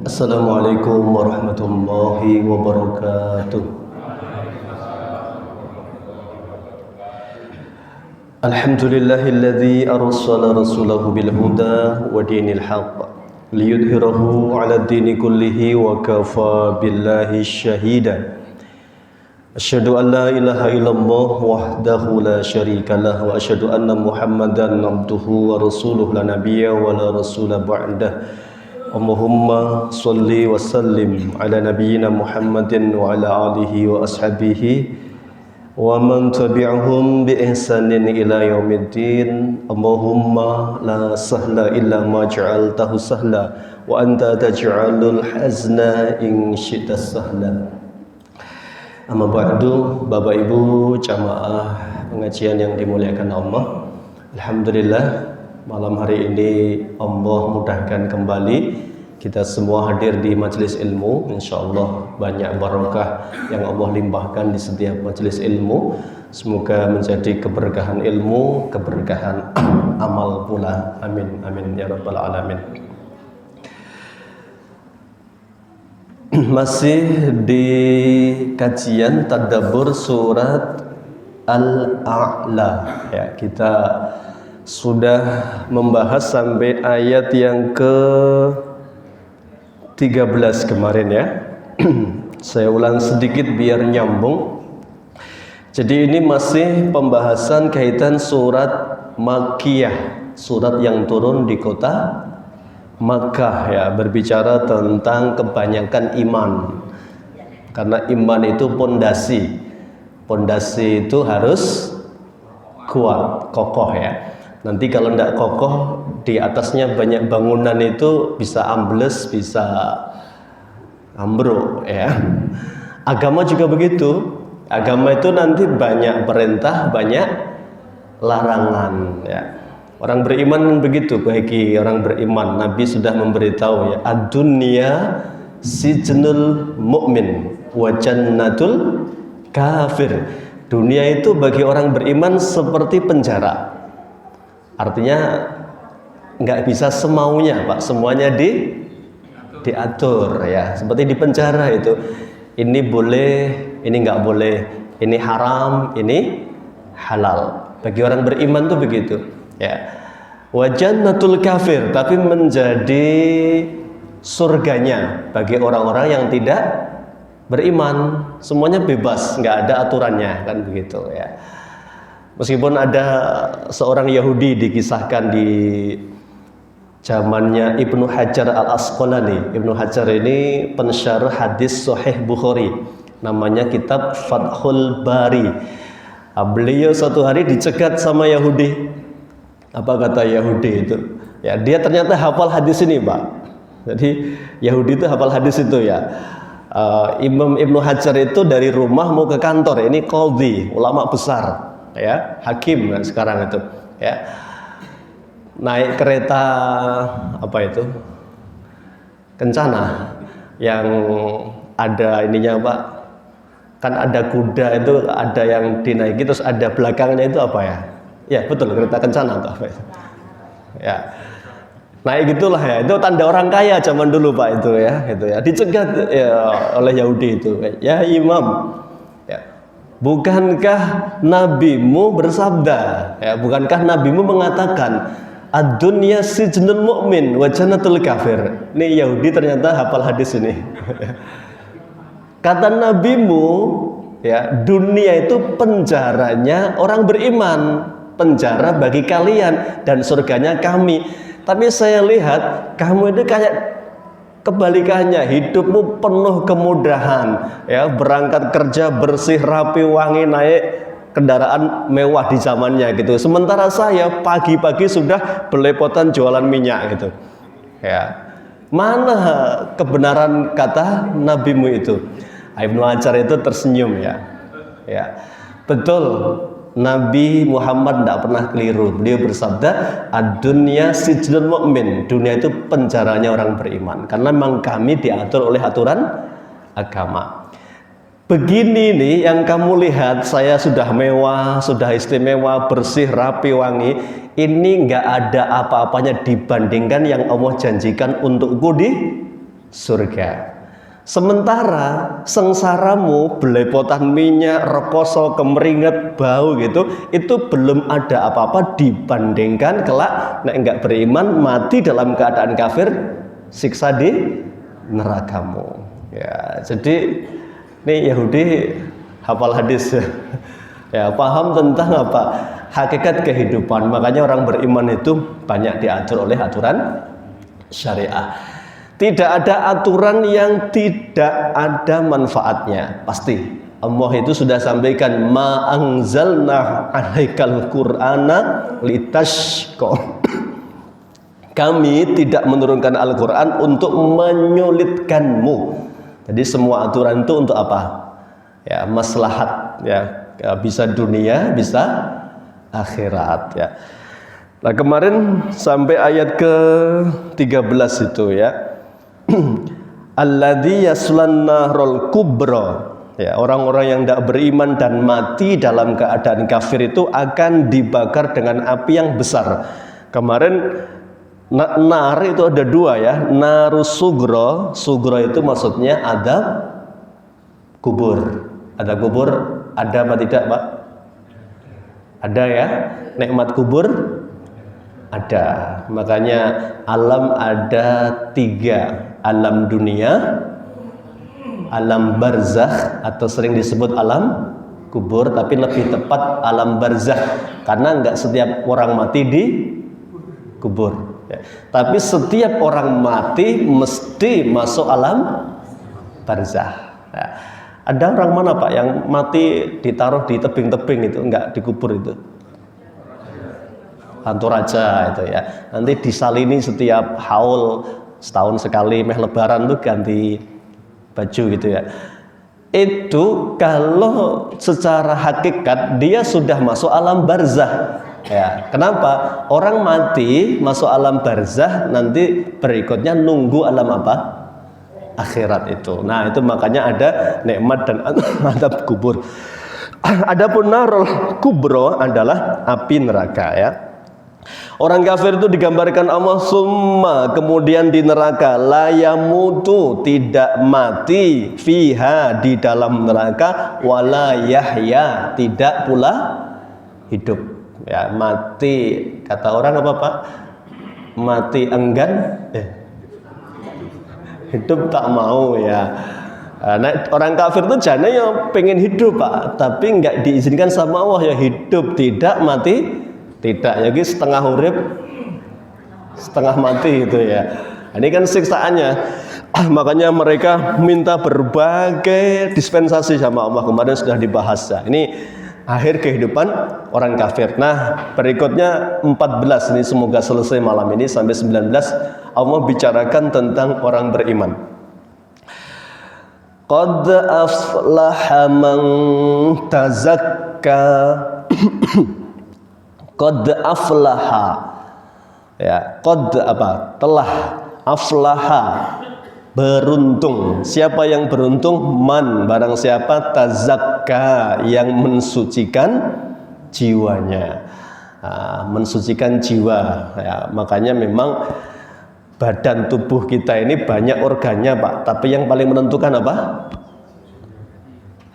Assalamualaikum warahmatullahi wabarakatuh. Alhamdulillahilladzi arsala rasulahu bil huda wa dinil haqq liyudhhirahu 'ala ad-dini kullihi wa kafa billahi syahida. Asyhadu an la ilaha illallah wahdahu la syarika lah wa asyhadu anna Muhammadan abduhu wa rasuluhu la nabiyya wa la rasula ba'dah. Allahumma salli wa sallim ala nabiyyina Muhammadin wa ala alihi wa ashabihi wa man tabi'ahum bi ihsanin ila yaumiddin. Allahumma la sahla illa ma ja'altahu sahla wa anta taj'alul hazna in syi'ta sahla. Amma ba'du, Bapak Ibu jamaah pengajian yang dimuliakan Allah. Alhamdulillah, malam hari ini Allah mudahkan kembali kita semua hadir di majelis ilmu. InsyaAllah banyak barakah yang Allah limpahkan di setiap majelis ilmu. Semoga menjadi keberkahan ilmu, keberkahan amal pula. Amin, amin ya rabbal alamin. Masih di kajian tadabbur surat Al-A'la ya, kita sudah membahas sampai ayat yang ke-13 kemarin ya. Saya ulang sedikit biar nyambung. Jadi ini masih pembahasan kaitan surat Makkiyah, surat yang turun di kota Makkah ya, berbicara tentang kebanyakan iman. Karena iman itu pondasi. Pondasi itu harus kuat, kokoh ya. Nanti kalau tidak kokoh, di atasnya banyak bangunan itu bisa ambles, bisa ambruk ya. Agama juga begitu. Agama itu nanti banyak perintah, banyak larangan ya. Orang beriman begitu, bagi orang beriman Nabi sudah memberitahu ya, ad-dunya sijnul mu'min wa jannatul kafir. Dunia itu bagi orang beriman seperti penjara. Artinya nggak bisa semaunya Pak, semuanya diatur ya, seperti di penjara itu. Ini boleh, ini nggak boleh, ini haram, ini halal. Bagi orang beriman tuh begitu ya. Wa jannatul kafir, tapi menjadi surganya bagi orang-orang yang tidak beriman. Semuanya bebas, nggak ada aturannya kan begitu ya. Meskipun ada seorang Yahudi dikisahkan di zamannya Ibnu Hajar Al-Asqalani. Ibnu Hajar ini pensyarah hadis Sahih Bukhari. Namanya kitab Fathul Bari. Beliau suatu hari dicegat sama Yahudi. Apa kata Yahudi itu? Ya, dia ternyata hafal hadis ini, Pak. Jadi Yahudi itu hafal hadis itu ya. Imam Ibnu Hajar itu dari rumah mau ke kantor. Ini qadhi, ulama besar. Ya, hakim kan sekarang itu ya, naik kereta apa itu kencana yang ada ininya Pak, kan ada kuda itu, ada yang dinaiki terus ada belakangnya itu apa ya, ya betul, kereta kencana atau apa itu ya, naik gitulah ya, itu tanda orang kaya zaman dulu Pak itu ya, dicegat ya oleh Yahudi itu ya, Imam ya, bukankah nabimu bersabda ya, bukankah nabimu mengatakan ad-dunya sijnul mu'min wa jannatul kafir. Ini Yahudi ternyata hafal hadis ini. Kata nabimu ya, dunia itu penjaranya orang beriman, penjara bagi kalian dan surganya kami. Tapi saya lihat kamu itu kayak kebalikannya, hidupmu penuh kemudahan ya, berangkat kerja bersih, rapi, wangi, naik kendaraan mewah di zamannya gitu. Sementara saya pagi-pagi sudah belepotan jualan minyak gitu ya. Mana kebenaran kata nabimu itu? Ibnu Hajar itu tersenyum ya. Betul, Nabi Muhammad tidak pernah keliru. Beliau bersabda, ad-dunya sijnul mu'min. Dunia itu penjaranya orang beriman. Karena memang kami diatur oleh aturan agama. Begini nih yang kamu lihat, saya sudah mewah, sudah istimewa, bersih, rapi, wangi. Ini nggak ada apa-apanya dibandingkan yang Allah janjikan untukku di surga. Sementara sengsaramu, belepotan minyak, rekoso, kemeringat, bau gitu, itu belum ada apa-apa dibandingkan kelak nek enggak beriman mati dalam keadaan kafir, siksa di nerakamu. Ya, jadi ini Yahudi hafal hadis ya, paham tentang apa hakikat kehidupan. Makanya orang beriman itu banyak diatur oleh aturan syariah. Tidak ada aturan yang tidak ada manfaatnya. Pasti Allah itu sudah sampaikan, ma anzalna alaikal qur'ana litashqa. Kami tidak menurunkan Al-Quran untuk menyulitkanmu. Jadi semua aturan itu untuk apa? Ya, maslahat ya, bisa dunia, bisa akhirat ya. Nah, kemarin sampai ayat ke-13 itu ya. Alladzi yaslan nahrul kubra. Ya, orang-orang yang tidak beriman dan mati dalam keadaan kafir itu akan dibakar dengan api yang besar. Kemarin nar itu ada dua ya, narus sugro. Sugro itu maksudnya ada kubur. Ada kubur, ada apa tidak, Pak? Ada ya, nikmat kubur ada. Makanya alam ada tiga, alam dunia, alam barzakh atau sering disebut alam kubur, tapi lebih tepat alam barzakh karena enggak setiap orang mati di kubur ya. Tapi setiap orang mati mesti masuk alam barzakh ya. Ada orang mana Pak yang mati ditaruh di tebing-tebing itu, enggak dikubur itu? Hantu raja itu ya. Nanti disalini setiap haul, setahun sekali meh lebaran tuh ganti baju gitu ya. Itu kalau secara hakikat dia sudah masuk alam barzakh ya. Kenapa? Orang mati masuk alam barzakh, nanti berikutnya nunggu alam apa? Akhirat itu. Nah, itu makanya ada nikmat dan adab kubur. Adapun narul kubro adalah api neraka ya. Orang kafir itu digambarkan Allah summa, kemudian di neraka, la yamutu, tidak mati, fiha, di dalam neraka, wala yahya, tidak pula hidup ya. Mati, kata orang apa Pak? Mati enggan, hidup tak mau ya. Nah, orang kafir itu jane yang pengen hidup Pak, tapi nggak diizinkan sama Allah ya, hidup tidak, mati tidak. Jadi setengah urip setengah mati itu ya. Ini kan siksaannya. Makanya mereka minta berbagai dispensasi sama Allah. Kemarin sudah dibahas ya. Ini akhir kehidupan orang kafir. Nah, berikutnya 14 ini semoga selesai malam ini sampai 19 Allah bicarakan tentang orang beriman. Qad aflaha man tazakka. Qad aflaha ya, qad apa? Telah, aflaha beruntung. Siapa yang beruntung? Man, barang siapa tazakka, yang mensucikan jiwanya. Mensucikan jiwa ya. Makanya memang badan tubuh kita ini banyak organnya Pak, tapi yang paling menentukan apa?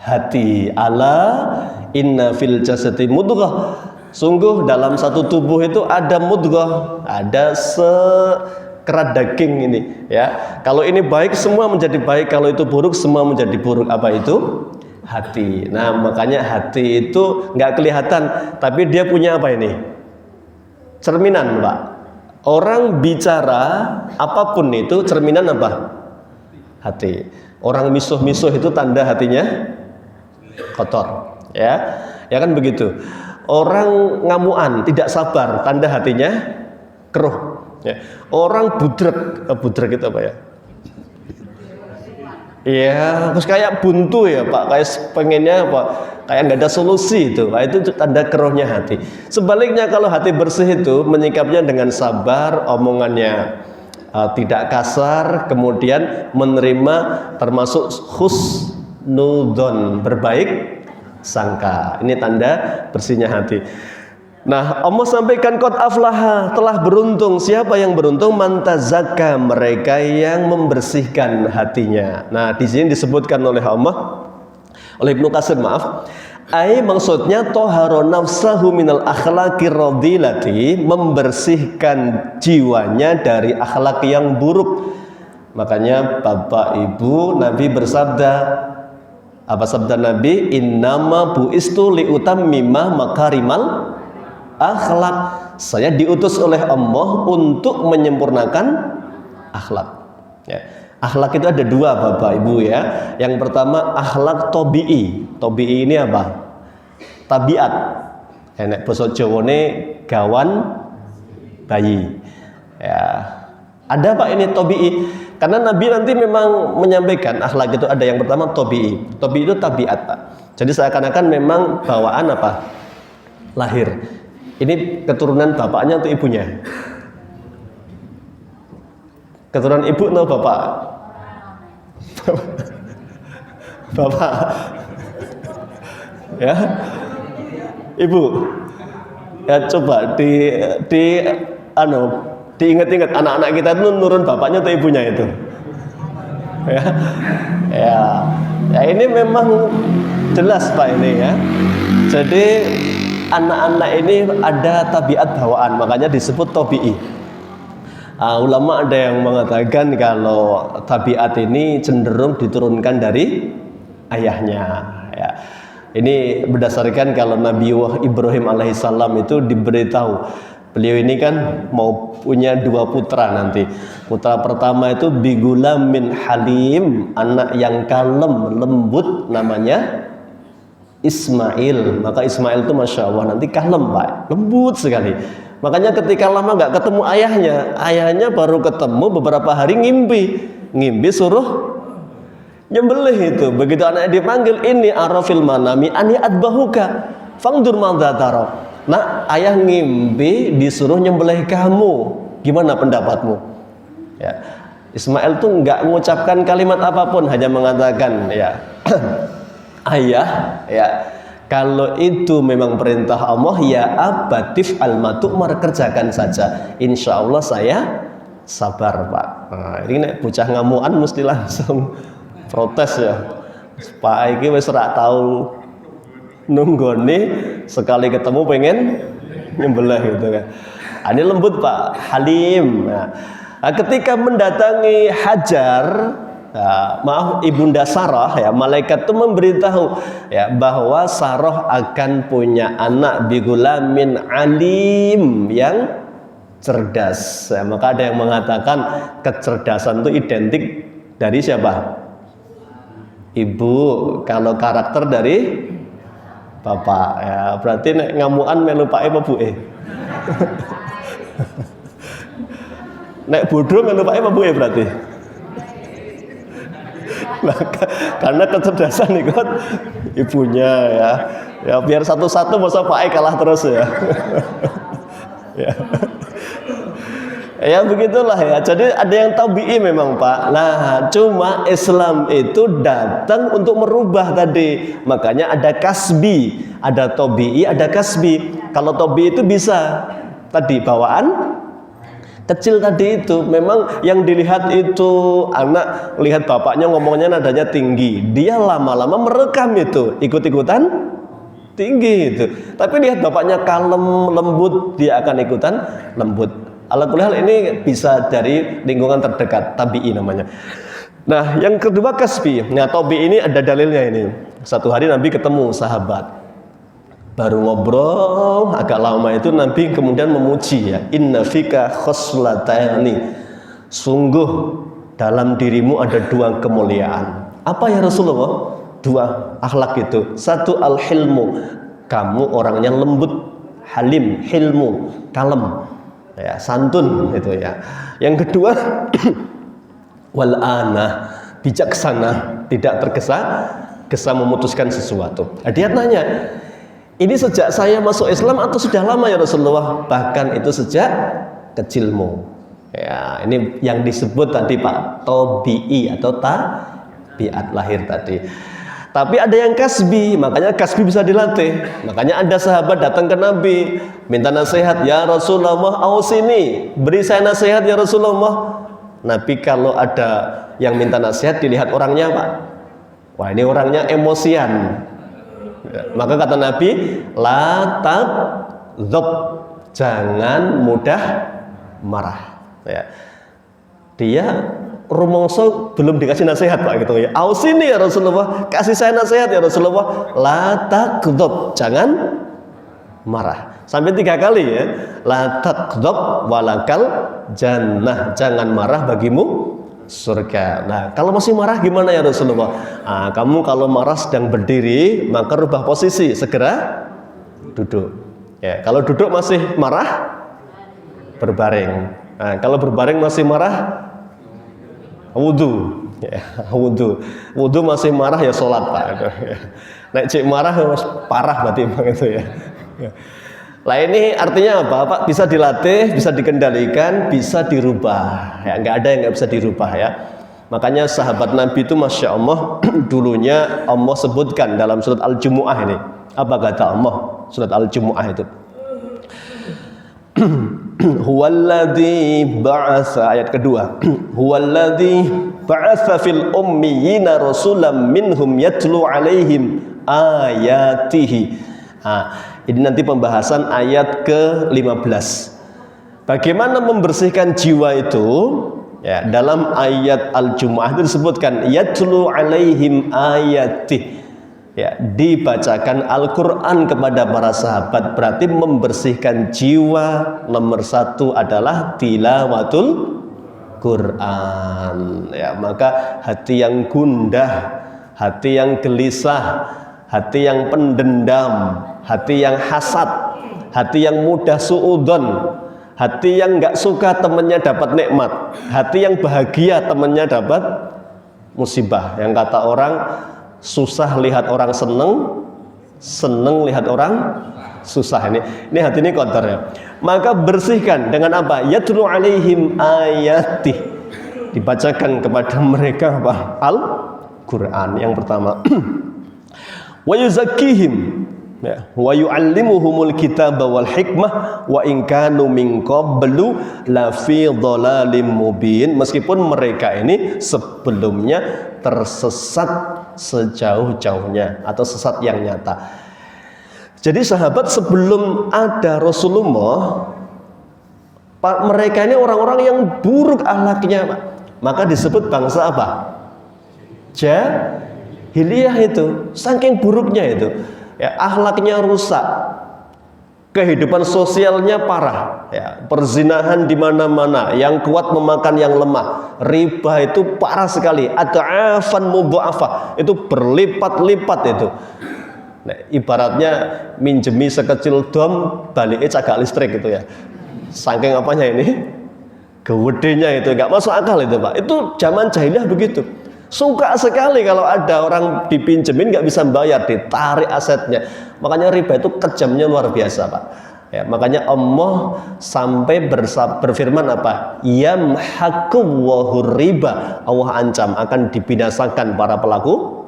Hati. Ala inna fil jasadi mudghah. Sungguh dalam satu tubuh itu ada mudghah, ada sekerat daging ini ya. Kalau ini baik semua menjadi baik, kalau itu buruk semua menjadi buruk. Apa itu? Hati. Nah, makanya hati itu nggak kelihatan, tapi dia punya apa ini? Cerminan Pak. Orang bicara apapun itu cerminan apa? Hati. Orang misuh-misuh itu tanda hatinya kotor ya. Ya kan begitu. Orang ngamuan, tidak sabar, tanda hatinya keruh ya. Orang budrek itu apa ya? Iya, terus kayak buntu ya Pak, kayak pengennya apa? Kayak nggak ada solusi itu. Nah, itu tanda keruhnya hati. Sebaliknya kalau hati bersih itu menyikapnya dengan sabar, omongannya tidak kasar, kemudian menerima, termasuk husnudzon, berbaik sangka. Ini tanda bersihnya hati. Nah, Allah sampaikan qad aflaha, telah beruntung. Siapa yang beruntung? Man tazakka, mereka yang membersihkan hatinya. Nah, di sini disebutkan oleh Allah, oleh Ibnu Katsir, maaf. Maksudnya toharo nafsahu minal akhlaqir radilati, membersihkan jiwanya dari akhlak yang buruk. Makanya Bapak Ibu, Nabi bersabda, apa sabda Nabi? Innama buistu liutammima makarimal akhlak. Saya diutus oleh Allah untuk menyempurnakan akhlak. Ya. Akhlak itu ada dua Bapak Ibu ya. Yang pertama akhlak tobi'i. Tobi'i ini apa? Tabiat. Nek basa Jawane gawan bayi. Ya. Ada Pak ini tobi'i. Karena Nabi nanti memang menyampaikan akhlak itu ada yang pertama tobi'i. Tobi'i itu tabiat Pak. Jadi seakan-akan memang bawaan apa? Lahir. Ini keturunan bapaknya atau ibunya? Keturunan ibu atau bapak? Bapak. Ya. Ibu. Ya coba diingat-ingat anak-anak kita itu nurun bapaknya atau ibunya itu. Ya. Ya. Ya ini memang jelas Pak ini ya. Jadi anak-anak ini ada tabiat bawaan, makanya disebut tobi'i. Ulama ada yang mengatakan kalau tabiat ini cenderung diturunkan dari ayahnya. Ya. Ini berdasarkan kalau Nabi Ibrahim alaihissalam itu diberitahu, beliau ini kan mau punya dua putra nanti. Putra pertama itu bigulam min halim, anak yang kalem, lembut, namanya Ismail. Maka Ismail itu Masya Allah nanti kalem Pak, lembut sekali. Makanya ketika lama gak ketemu ayahnya baru ketemu beberapa hari ngimpi suruh nyembelih itu. Begitu anaknya dipanggil, ini arafil manami ani adbahuka fangdur madhataro. Nah, ayah ngimpi disuruh nyembelih kamu, gimana pendapatmu? Ya. Ismail tuh nggak mengucapkan kalimat apapun, hanya mengatakan ya ayah, ya kalau itu memang perintah Allah, ya abatif al-matu'mar, kerjakan saja. Insya Allah saya sabar Pak. Nah, ini nek bocah ngamuan mesti langsung protes ya. Pak iki wis ora tau nunggoni, sekali ketemu pengen nyembelih gitu kan. Ini lembut Pak, halim. Nah, ketika mendatangi Hajar, Ibunda Sarah ya, malaikat itu memberitahu ya bahwa Sarah akan punya anak bigulamin alim yang cerdas. Ya, maka ada yang mengatakan kecerdasan itu identik dari siapa? Ibu. Kalau karakter dari bapak. Ya, berarti nek ngamuan melu pake apa buke? Nek bodoh melu pake apa buke berarti? Nah, karena kecerdasan ikut ibunya ya. Ya biar satu-satu masa Pak kalah terus ya. Ya. Ya begitulah ya. Jadi ada yang tabi'i memang Pak. Nah, cuma Islam itu datang untuk merubah tadi. Makanya ada kasbi, ada tabi'i, ada kasbi. Kalau tabi'i itu bisa tadi bawaan kecil tadi itu, memang yang dilihat itu anak lihat bapaknya ngomongnya nadanya tinggi, dia lama-lama merekam itu, ikut-ikutan tinggi itu. Tapi lihat bapaknya kalem, lembut, dia akan ikutan lembut. Alhamdulillah ini bisa dari lingkungan terdekat, tabi'i namanya. Nah, yang kedua kasbi. Nah, tabi'i ini ada dalilnya ini. Satu hari Nabi ketemu sahabat, baru ngobrol agak lama itu Nabi kemudian memuji ya, inna fika khoslatayani, sungguh dalam dirimu ada dua kemuliaan. Apa ya Rasulullah? Dua akhlak itu. Satu al-hilmu, kamu orangnya lembut, halim, hilmu, kalem ya, santun itu ya. Yang kedua wal-ana, bijaksana, tidak tergesa-gesa memutuskan sesuatu. Nah, dia nanya, ini sejak saya masuk Islam atau sudah lama ya Rasulullah? Bahkan itu sejak kecilmu. Ya, ini yang disebut tadi Pak, tabi'i atau tabiat lahir tadi. Tapi ada yang kasbi, makanya kasbi bisa dilatih. Makanya ada sahabat datang ke Nabi, minta nasihat, ya Rasulullah, ausini, beri saya nasihat ya Rasulullah. Nabi kalau ada yang minta nasihat dilihat orangnya, Pak. Wah, ini orangnya emosian. Maka kata Nabi, la taghdab, jangan mudah marah. Ya. Dia rumongso belum dikasih nasihat, Pak, gitu ya. Ausini ya Rasulullah, kasih saya nasihat ya Rasulullah. La taghdab, jangan marah. Sampai 3 kali ya. La taghdab walakal jannah, jangan marah bagimu surga. Nah, kalau masih marah gimana ya Rasulullah? Nah, kamu kalau marah sedang berdiri, maka rubah posisi, segera duduk. Ya, kalau duduk masih marah, berbaring. Nah, kalau berbaring masih marah, wudhu. Ya, wudhu masih marah ya sholat, Pak. Nek cek marah parah berarti itu ya. Lah ini artinya apa, Pak? Bisa dilatih, bisa dikendalikan, bisa dirubah. Ya, nggak ada yang nggak bisa dirubah ya. Makanya sahabat Nabi itu masya Allah dulunya Allah sebutkan dalam surat Al-Jumu'ah ini. Apa kata Allah surat Al-Jumu'ah itu? Huwallazi ba'atsa, ayat kedua. Huwallazi ba'atsa fil ummiyina rasulam minhum yatlu alaihim ayatihi. Nah, ini nanti pembahasan ayat ke-15. Bagaimana membersihkan jiwa itu? Ya, dalam ayat Al-Jumu'ah itu disebutkan yatlu alaihim ayati. Ya, dibacakan Al-Qur'an kepada para sahabat, berarti membersihkan jiwa. Nomor 1 adalah tilawatul Quran. Ya, maka hati yang gundah, hati yang gelisah, hati yang pendendam, hati yang hasad, hati yang mudah suudzon, hati yang nggak suka temannya dapat nikmat, hati yang bahagia temannya dapat musibah. Yang kata orang, susah lihat orang seneng, seneng lihat orang susah. Ini hati ini kotor ya. Maka bersihkan dengan apa? Yatlu alaihim ayati, dibacakan kepada mereka apa? Al-Quran yang pertama. Wa yuzakkihim, ya, wa yu'allimuhumul kitaba wal hikmah wa in kanu min qablu la fi dhalalim mubin. Meskipun mereka ini sebelumnya tersesat sejauh-jauhnya atau sesat yang nyata. Jadi sahabat sebelum ada Rasulullah, mereka ini orang-orang yang buruk akhlaknya, Pak. Maka disebut bangsa apa? Jahiliyah itu, saking buruknya itu. Ya, akhlaknya rusak, kehidupan sosialnya parah, ya, perzinahan di mana-mana, yang kuat memakan yang lemah, riba itu parah sekali, ad'afan mudha'afah, itu berlipat-lipat itu. Nah, ibaratnya minjemi sekecil dom, baliknya cagak listrik gitu ya. Saking apanya ini? Gewedenya itu, nggak masuk akal itu, Pak. Itu zaman jahiliyah begitu. Suka sekali kalau ada orang dipinjemin nggak bisa bayar, ditarik asetnya. Makanya riba itu kejamnya luar biasa, Pak. Ya, makanya Allah sampai berfirman apa? Yamhaqullahu riba. Allah ancam akan dibinasakan para pelaku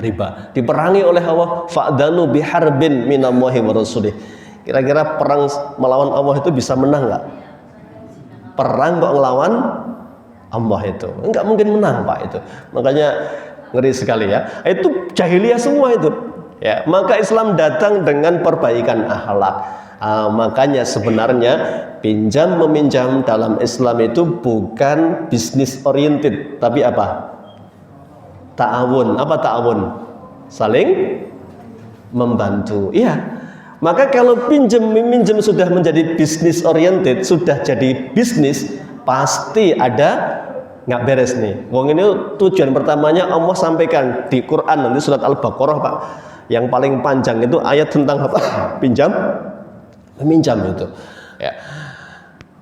riba. Diperangi oleh Allah. Fa'danu biharbin minallahi wa rasulih. Kira-kira perang melawan Allah itu bisa menang nggak? Perang kok ngelawan Allah itu enggak mungkin menang, Pak, itu. Makanya ngeri sekali ya. Itu jahiliyah semua itu. Ya, maka Islam datang dengan perbaikan akhlak. Makanya sebenarnya pinjam meminjam dalam Islam itu bukan bisnis oriented, tapi apa? Ta'awun. Apa ta'awun? Saling membantu. Iya. Maka kalau pinjam meminjam sudah menjadi bisnis oriented, sudah jadi bisnis, pasti ada nggak beres nih. Wong ini tujuan pertamanya Allah sampaikan di Quran nanti surat Al-Baqarah, Pak. Yang paling panjang itu ayat tentang apa? Pinjam, meminjam itu. Ya.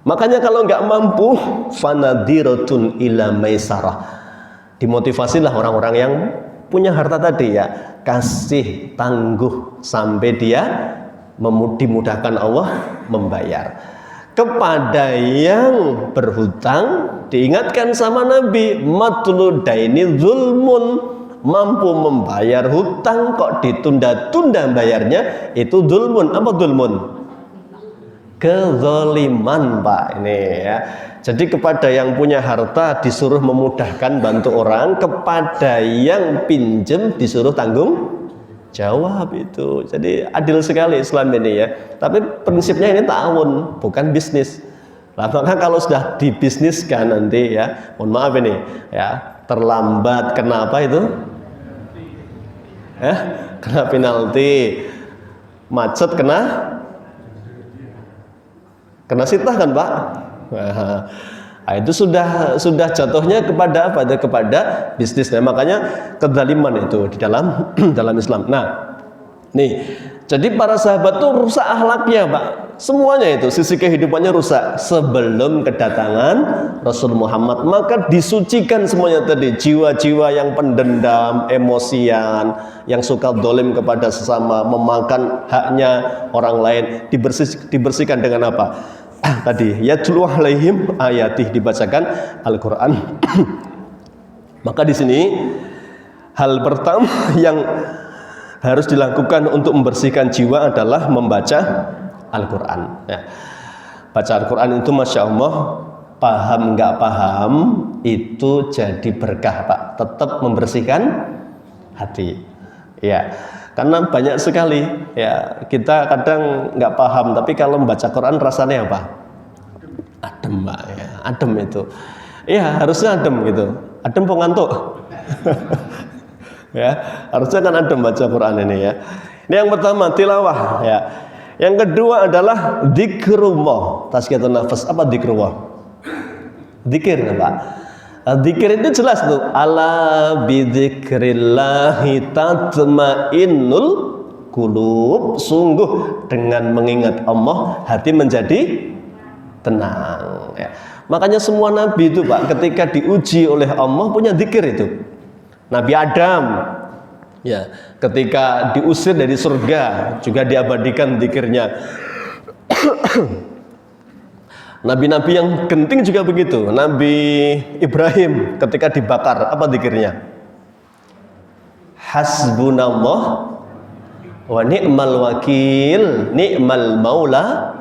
Makanya kalau nggak mampu, fanadiratun ila maisarah. Dimotivasilah orang-orang yang punya harta tadi ya, kasih tangguh sampai dia dimudahkan Allah membayar. Kepada yang berhutang diingatkan sama Nabi, matlu daini zulmun, mampu membayar hutang kok ditunda-tunda bayarnya, itu dzulmun. Apa dzulmun? Kezaliman, Pak, ini ya. Jadi kepada yang punya harta disuruh memudahkan bantu orang, kepada yang pinjem disuruh tanggung jawab itu. Jadi adil sekali Islam ini ya. Tapi prinsipnya ini ta'awun, bukan bisnis. Nah, maka kalau sudah dibisniskan nanti ya, mohon maaf ini ya, terlambat kenapa itu? Kena penalti, macet kena sitah kan, Pak? Nah, itu sudah jatuhnya kepada apa? Kepada bisnis. Nah, makanya kezaliman itu di dalam dalam Islam. Nah, nih, jadi para sahabat tuh rusak akhlaknya, Pak. Semuanya itu sisi kehidupannya rusak sebelum kedatangan Rasul Muhammad. Maka disucikan semuanya tadi, jiwa-jiwa yang pendendam, emosian, yang suka dolim kepada sesama, memakan haknya orang lain, dibersihkan dengan apa? Tadi yatlu alaihim ayatih, dibacakan Al-Qur'an. Maka di sini hal pertama yang harus dilakukan untuk membersihkan jiwa adalah membaca Al-Quran ya. Baca Al-Quran itu Masya Allah, paham nggak paham itu jadi berkah, Pak. Tetap membersihkan hati ya. Karena banyak sekali ya, kita kadang nggak paham, tapi kalau membaca Quran rasanya apa? Adem, Pak ya. Adem itu ya, harusnya adem gitu. Adem pengantuk ya, harusnya kan adem baca Quran ini ya. Ini yang pertama, tilawah ya. Yang kedua adalah dzikrullah, tazkiyatun nafas. Apa dzikrullah? Zikir, Pak. Zikir itu jelas tuh, ala bidzikrillahi tatmainnul qulub. Sungguh dengan mengingat Allah hati menjadi tenang ya. Makanya semua nabi itu, Pak, ketika diuji oleh Allah punya zikir itu. Nabi Adam ya, ketika diusir dari surga juga diabadikan zikirnya. Nabi-nabi yang genting juga begitu. Nabi Ibrahim ketika dibakar, apa zikirnya? Hasbunallah wa ni'mal wakil, ni'mal maula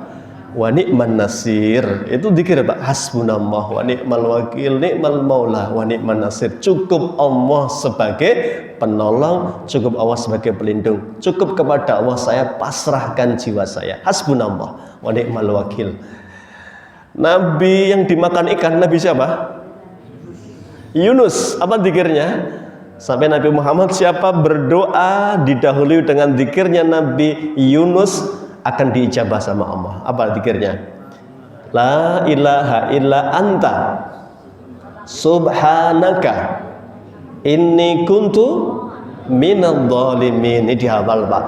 wa ni'man nasir. Itu zikir, Pak. Hasbunallah wa ni'mal wakil, ni'mal maula wa ni'man nasir. Cukup Allah sebagai penolong, cukup Allah sebagai pelindung. Cukup kepada Allah saya pasrahkan jiwa saya. Hasbunallah wa ni'mal wakil. Nabi yang dimakan ikan, Nabi siapa? Yunus. Apa zikirnya? Sampai Nabi Muhammad, siapa berdoa didahului dengan zikirnya Nabi Yunus akan diijabah sama Allah. Apa zikirnya? La ilaha illa anta subhanaka inni kuntu minadh dhalimin. Ini dihafal, Pak.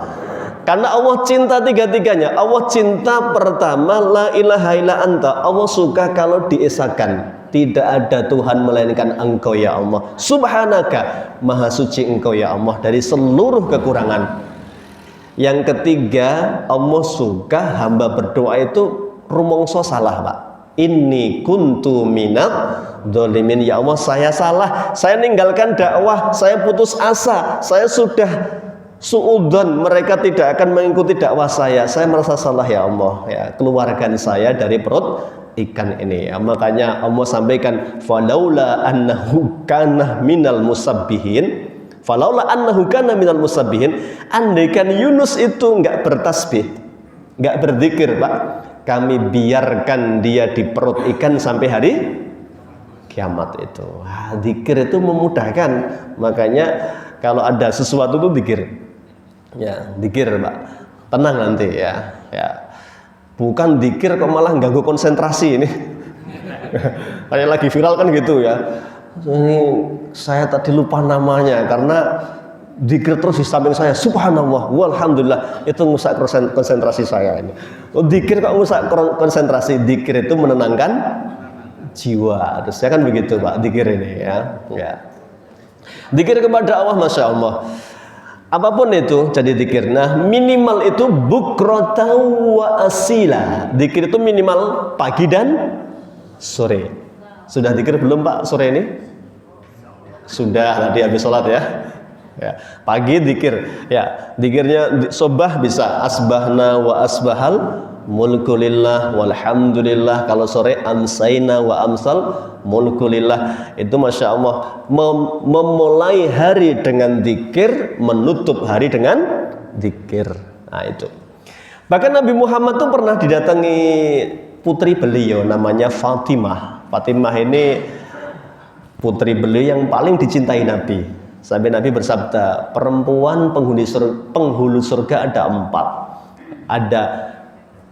Karena Allah cinta tiga-tiganya. Allah cinta pertama, la ilaha illa anta. Allah suka kalau diesakan, tidak ada Tuhan melainkan Engkau ya Allah. Subhanaka, maha suci Engkau ya Allah dari seluruh kekurangan. Yang ketiga, Allah suka hamba berdoa itu rumongso salah, Pak. Inni kuntu minadh dhalimin. Ya Allah, saya salah, saya ninggalkan dakwah, saya putus asa, saya sudah suudzon, mereka tidak akan mengikuti dakwah saya merasa salah ya Allah ya, keluarkan saya dari perut ikan ini ya. Makanya Allah sampaikan, falaula annahu kana minal musabbihin, falaula annahu kana minal musabbihin. Andaikan Yunus itu enggak bertasbih, enggak berzikir, Pak, kami biarkan dia di perut ikan sampai hari kiamat itu. Zikir itu memudahkan. Makanya kalau ada sesuatu itu zikir. Ya, zikir, Pak. Tenang nanti ya. Ya. Bukan zikir kok malah ganggu konsentrasi ini. Kayak lagi viral kan gitu ya. Ini saya tadi lupa namanya karena zikir terus di samping saya. Subhanallah, walhamdulillah, itu merusak konsentrasi saya ini. Oh, zikir kok merusak konsentrasi? Zikir itu menenangkan jiwa. Terus saya kan begitu, Pak, zikir ini ya. Ya. Zikir kepada Allah, Masya Allah. Apapun itu jadi zikir. Nah, minimal itu bukratan wa asila. Zikir itu minimal pagi dan sore. Sudah zikir belum, Pak, sore ini? Sudah, tadi habis sholat ya. Ya, pagi dzikir. Ya, dzikirnya sobah bisa asbahna wa asbahal mulku lillah walhamdulillah. Kalau sore amsayna wa amsal mulku lillah. Itu masya Allah memulai hari dengan dzikir, menutup hari dengan dzikir. Nah itu. Bahkan Nabi Muhammad tuh pernah didatangi putri beliau namanya Fatimah. Fatimah ini putri beliau yang paling dicintai Nabi. Sampai Nabi bersabda, perempuan penghulu surga ada 4. Ada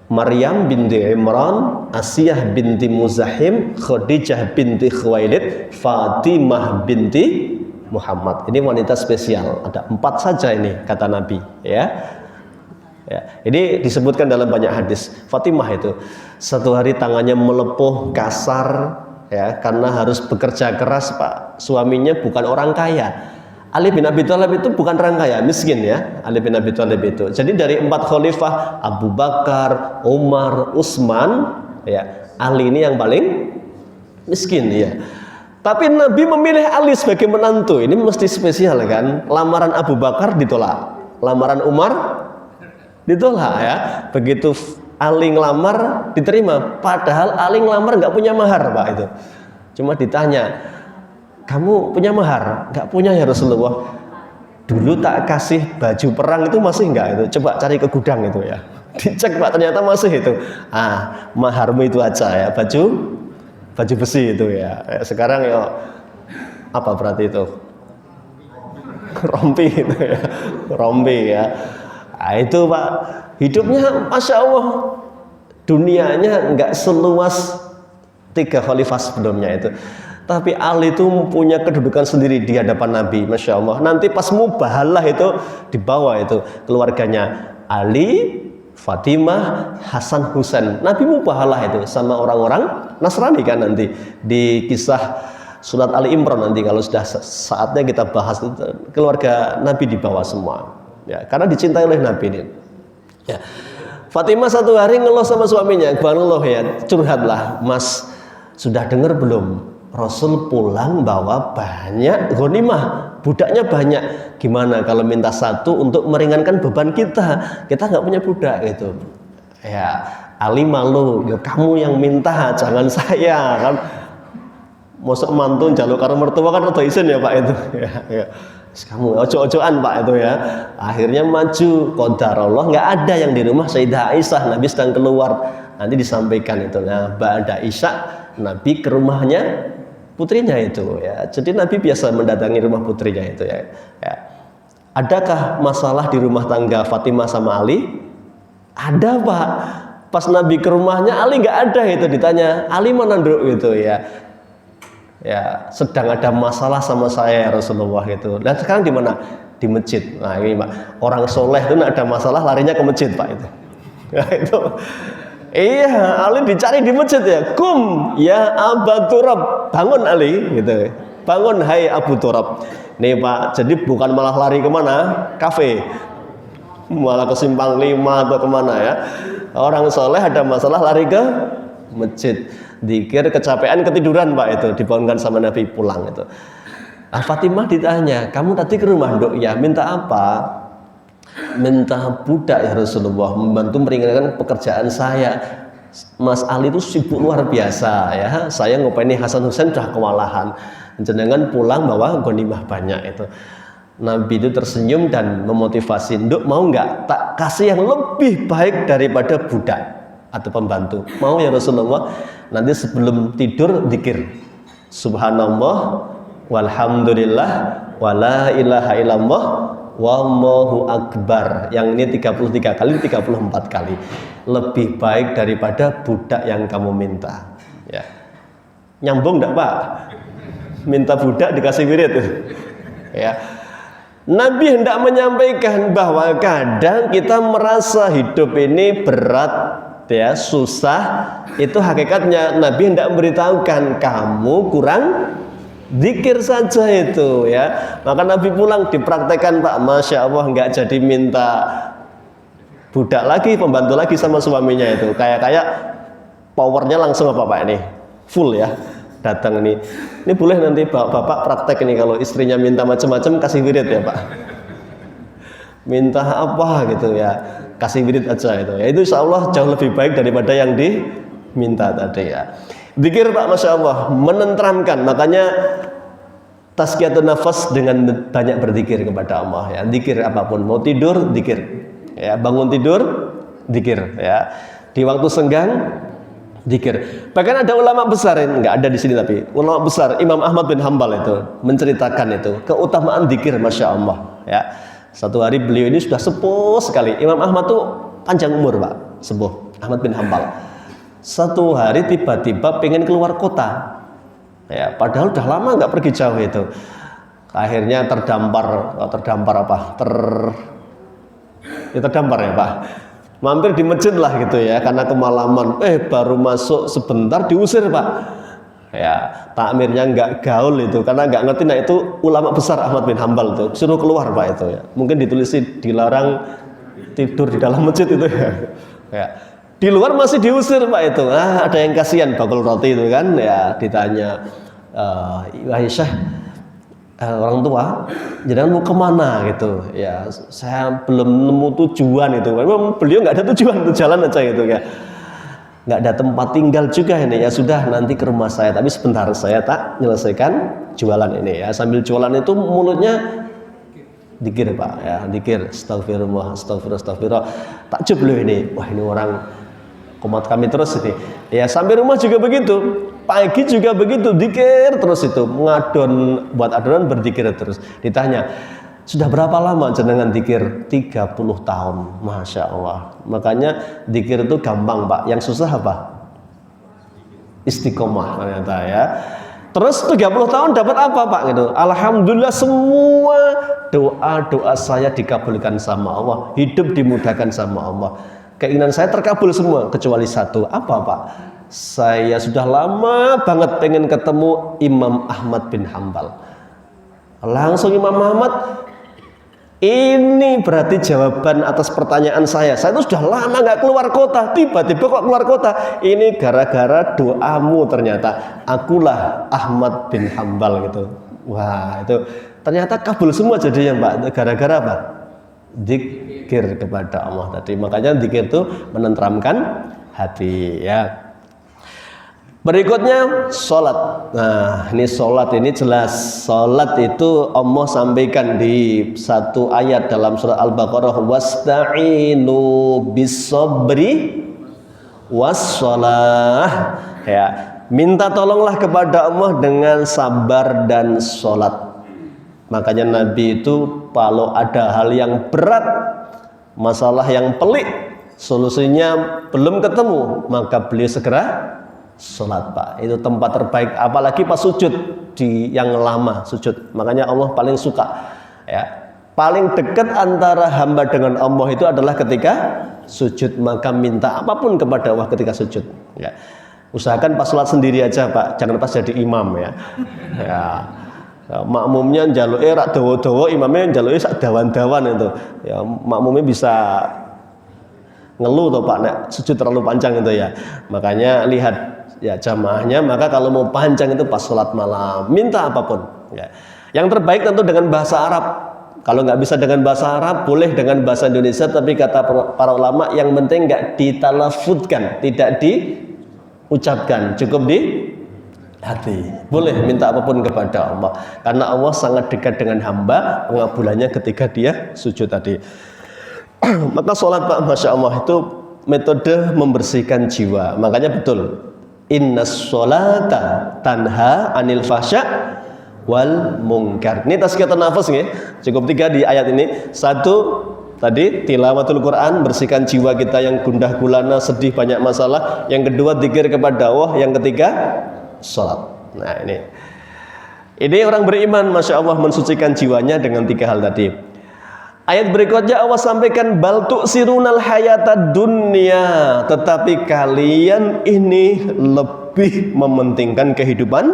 Maryam binti Imran, Asiyah binti Muzahim, Khadijah binti Khuwailid, Fatimah binti Muhammad. Ini wanita spesial. Ada 4 saja ini kata Nabi. Ya, ini disebutkan dalam banyak hadis. Fatimah itu satu hari tangannya melepuh kasar, ya, karena harus bekerja keras Pak. Suaminya bukan orang kaya. Ali bin Abi Thalib itu bukan orang kaya, miskin ya. Ali bin Abi Thalib itu. Jadi dari 4 khalifah, Abu Bakar, Umar, Utsman, ya, Ali ini yang paling miskin ya. Tapi Nabi memilih Ali sebagai menantu. Ini mesti spesial kan? Lamaran Abu Bakar ditolak, lamaran Umar ditolak ya. Begitu Ali ngelamar diterima. Padahal Ali ngelamar nggak punya mahar Pak itu. Cuma ditanya, kamu punya mahar? Nggak punya ya Rasulullah. Dulu tak kasih baju perang itu masih enggak itu. Coba cari ke gudang itu ya. Dicek Pak, ternyata masih itu. Maharmu itu aja ya, baju besi itu ya. Sekarang ya apa berarti itu? Rompi itu ya. Rompi ya. Nah, itu Pak, hidupnya Masya Allah, dunianya enggak seluas 3 khalifah sebelumnya itu. Tapi Ali itu punya kedudukan sendiri di hadapan Nabi, Masya Allah. Nanti pas mubahalah itu dibawa itu keluarganya Ali, Fatimah, Hasan, Husain. Nabi mubahalah itu sama orang-orang Nasrani kan nanti di kisah surat Ali Imran nanti kalau sudah saatnya kita bahas itu, keluarga Nabi dibawa semua. Ya, karena dicintai oleh Nabi ini. Ya. Fatimah satu hari ngeluh sama suaminya, ngeluh ya, curhatlah, Mas, sudah dengar belum? Rasul pulang bawa banyak ghanimah, budaknya banyak. Gimana kalau minta satu untuk meringankan beban kita? Kita nggak punya budak gitu. Ya, Ali malu, ya, kamu yang minta, jangan saya kan. Mosok mantun jaluk karo mertua kan rada isin ya Pak itu. Ya. Kamu ojo-ojoan Pak itu ya. Akhirnya maju, qadarullah nggak ada yang di rumah Sayyidah Aisyah, Nabi sedang keluar. Nanti disampaikan itu. Nah, ba'da Isya Nabi ke rumahnya putrinya itu ya. Jadi Nabi biasa mendatangi rumah putrinya itu ya. Adakah masalah di rumah tangga Fatimah sama Ali? Ada Pak. Pas Nabi ke rumahnya Ali nggak ada itu, ditanya Ali mana Nduk gitu ya. Ya, sedang ada masalah sama saya ya Rasulullah itu. Dan sekarang di mana? Di masjid. Nah ini Pak, orang soleh itu ada masalah larinya ke masjid Pak itu. Ya, itu. Iya, Ali dicari di masjid ya. Kum ya Abu Turab, bangun Ali gitu. Bangun hai Abu Turab. Nih Pak, jadi bukan malah lari kemana? Kafe. Malah ke Simpang 5 atau kemana ya. Orang soleh ada masalah lari ke masjid. Dikir kecapean ketiduran Pak itu, dibangunkan sama Nabi pulang itu. Fatimah ditanya, kamu tadi ke rumah Nduk ya, minta apa? Minta budak ya Rasulullah, membantu meringankan pekerjaan saya. Mas Ali itu sibuk luar biasa ya. Saya ngopeni Hasan Husain sudah kewalahan. Jenengan pulang bawa ghanimah banyak itu. Nabi itu tersenyum dan memotivasi, Nduk mau nggak tak kasih yang lebih baik daripada budak atau pembantu? Mau ya Rasulullah. Nanti sebelum tidur zikir subhanallah walhamdulillah wala ilaha illallah wallahu akbar. Yang ini 33 kali, 34 kali. Lebih baik daripada budak yang kamu minta. Ya. Nyambung enggak Pak? Minta budak dikasih wirid. Ya. Nabi hendak menyampaikan bahwa kadang kita merasa hidup ini berat ya, susah. Itu hakikatnya Nabi hendak memberitahukan kamu kurang zikir saja itu ya. Maka Nabi pulang dipraktekkan Pak, Masya Allah, nggak jadi minta budak lagi, pembantu lagi sama suaminya itu. Kayak powernya langsung apa Pak ini? Full ya. datang ini boleh nanti bapak praktek ini kalau istrinya minta macam-macam kasih wirid ya Pak. Minta apa gitu ya, kasih wirid aja itu. Ya itu insya Allah jauh lebih baik daripada yang diminta tadi ya. Zikir Pak, masya Allah menenteramkan. Makanya tazkiyatun nafas dengan banyak berzikir kepada Allah ya. Zikir apapun, mau tidur zikir ya, bangun tidur zikir ya, di waktu senggang zikir. Bahkan ada ulama besar, nggak ada di sini tapi ulama besar Imam Ahmad bin Hambal itu menceritakan itu keutamaan zikir, masya Allah ya. Satu hari beliau ini sudah sepuh sekali. Imam Ahmad tuh panjang umur Pak, sepuh Ahmad bin Hambal. Satu hari tiba-tiba pengen keluar kota ya, padahal udah lama nggak pergi jauh itu. Akhirnya terdampar ya Pak, mampir di masjid lah gitu ya, karena kemalaman. Baru masuk sebentar diusir Pak ya, takmirnya nggak gaul itu, karena nggak ngerti. Nah itu ulama besar Ahmad bin Hambal itu suruh keluar Pak itu ya, mungkin ditulis dilarang tidur di dalam masjid itu ya. Di luar masih diusir Pak itu. Ada yang kasihan bakul roti itu kan ya, ditanya Aisyah, orang tua jangan mau kemana gitu ya, saya belum nemu tujuan itu. Memang beliau nggak ada tujuan, untuk jalan aja gitu ya, nggak ada tempat tinggal juga ini ya. Sudah nanti ke rumah saya, tapi sebentar saya tak menyelesaikan jualan ini ya. Sambil jualan itu mulutnya dikir Pak ya, dikir astagfirullah, astagfirullah. Takjub beliau ini, wah ini orang komat kami terus ini ya. Sampai rumah juga begitu, pagi juga begitu, dikir terus itu, ngadon buat adonan berzikir terus. Ditanya, sudah berapa lama jenengan dikir? 30 tahun, masya Allah. Makanya dikir itu gampang Pak, yang susah apa? Istiqomah ternyata ya. Terus 30 tahun dapat apa Pak gitu? Alhamdulillah semua doa saya dikabulkan sama Allah, hidup dimudahkan sama Allah. Keinginan saya terkabul semua kecuali satu. Apa Pak? Saya sudah lama banget pengen ketemu Imam Ahmad bin Hambal. Langsung Imam Ahmad, ini berarti jawaban atas pertanyaan saya. Saya itu sudah lama nggak keluar kota, tiba-tiba kok keluar kota. Ini gara-gara doamu ternyata. Akulah Ahmad bin Hambal gitu. Wah itu ternyata kabul semua jadinya Pak. Gara-gara apa? Zikir kepada Allah tadi. Makanya zikir itu menenteramkan hati ya. Berikutnya sholat. Nah ini sholat ini jelas. Sholat itu Allah sampaikan di satu ayat dalam surat Al-Baqarah, wasta'inu bis-sabri was-sholah ya. Minta tolonglah kepada Allah dengan sabar dan sholat. Makanya Nabi itu kalau ada hal yang berat, masalah yang pelik, solusinya belum ketemu, maka beliau segera sholat Pak. Itu tempat terbaik, apalagi pas sujud di yang lama sujud. Makanya Allah paling suka ya. Paling dekat antara hamba dengan Allah itu adalah ketika sujud. Maka minta apapun kepada Allah ketika sujud ya. Usahakan pas sholat sendiri aja Pak, jangan pas jadi imam ya. Ya. Makmumnya njaluke rak dawa-dawa, imamnya njaluke sak dawan-dawan itu. Ya makmumnya bisa ngeluh toh Pak nek sujud terlalu panjang itu ya. Makanya lihat ya jamaahnya, maka kalau mau panjang itu pas sholat malam, minta apapun ya. Yang terbaik tentu dengan bahasa Arab. Kalau nggak bisa dengan bahasa Arab, boleh dengan bahasa Indonesia, tapi kata para ulama yang penting nggak ditalafudkan, tidak diucapkan, cukup di hati. Boleh minta apapun kepada Allah, karena Allah sangat dekat dengan hamba, pengabulannya ketika dia sujud tadi. Maka sholat Pak, masya Allah itu metode membersihkan jiwa. Makanya betul, innas sholata tanha anil fahsya wal munkar. Ini tazkiyatun nafas nih, cukup 3 di ayat ini. 1 tadi tilawatul Quran, bersihkan jiwa kita yang gundah gulana, sedih, banyak masalah. Yang kedua zikir kepada Allah. Yang ketiga sholat. Nah ini orang beriman, masya Allah mensucikan jiwanya dengan 3 hal tadi. Ayat berikutnya Allah sampaikan, bal tu'sirunal hayatad dunya, tetapi kalian ini lebih mementingkan kehidupan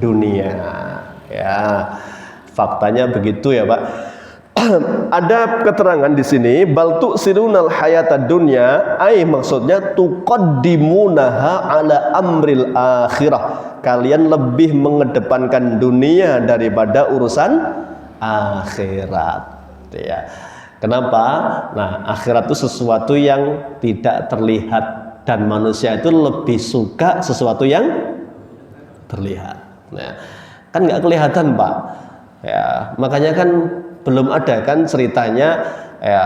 dunia ya. Faktanya begitu ya Pak. ada keterangan di sini bal tu'sirunal hayatad dunya, maksudnya tuqaddimunaha ala amril akhirah. Kalian lebih mengedepankan dunia daripada urusan akhirat. Ya. Kenapa? Nah, akhirat itu sesuatu yang tidak terlihat dan manusia itu lebih suka sesuatu yang terlihat. Nah, kan nggak kelihatan, Pak. Ya, makanya kan belum ada kan ceritanya ya,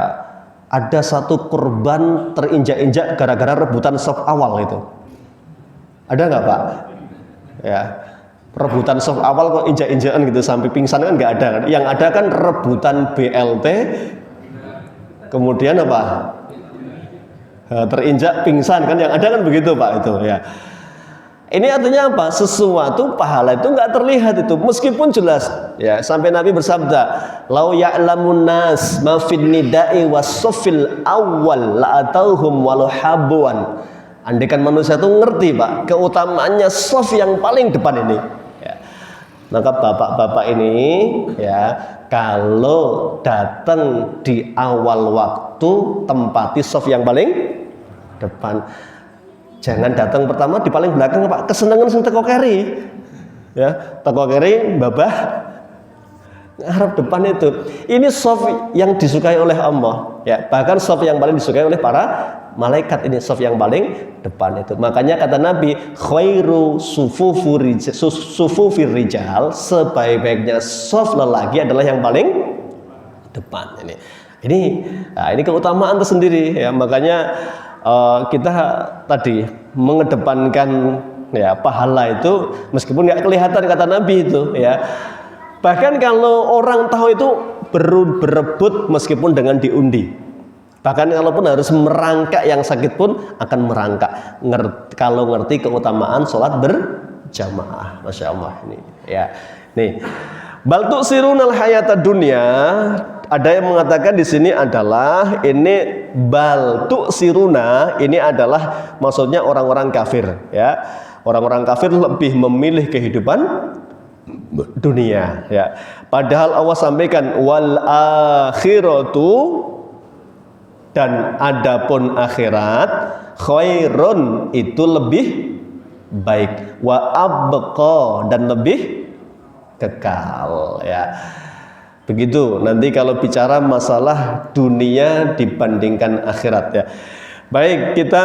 ada satu korban terinjak-injak gara-gara rebutan soft awal itu. Ada nggak, Pak? Ya, rebutan soft awal kok injak-injakan gitu sampai pingsan kan nggak ada kan? Yang ada kan rebutan BLT, kemudian apa? Terinjak pingsan kan, yang ada kan begitu, Pak, itu ya. Ini artinya apa? Sesuatu pahala itu nggak terlihat itu, meskipun jelas ya. Sampai Nabi bersabda, "Lau ya'lamun nas ma fin nida'i was-saffil awwal la'atauhum walau habwan." Andaikan manusia itu ngerti, Pak, keutamaannya shaf yang paling depan ini. Ya. Maka bapak-bapak ini ya, kalau datang di awal waktu tempati shaf yang paling depan. Jangan datang pertama di paling belakang, Pak. Kesenangan sing teko keri. Ya, teko keri babah ngarep depan itu. Ini shaf yang disukai oleh Allah, ya. Bahkan shaf yang paling disukai oleh para malaikat, ini shaf yang paling depan itu. Makanya kata Nabi, khairu sufufir rijal, sebaik-baiknya shaf lelaki adalah yang paling depan ini. Ini keutamaan tersendiri ya. Makanya kita tadi mengedepankan ya pahala itu meskipun nggak kelihatan kata Nabi itu ya. Bahkan kalau orang tahu itu berebut meskipun dengan diundi. Bahkan kalaupun harus merangkak yang sakit pun akan merangkak. Kalau ngerti keutamaan sholat berjamaah, masya Allah ini ya. Nih, bal tu'sirunal hayatad dunya. Ada yang mengatakan di sini adalah ini bal tu'siruna, ini adalah maksudnya orang-orang kafir ya. Orang-orang kafir lebih memilih kehidupan dunia ya. Padahal Allah sampaikan wal akhiratu, dan adapun akhirat khairun, itu lebih baik, wa abqa, dan lebih kekal ya. Begitu nanti kalau bicara masalah dunia dibandingkan akhirat ya. Baik, kita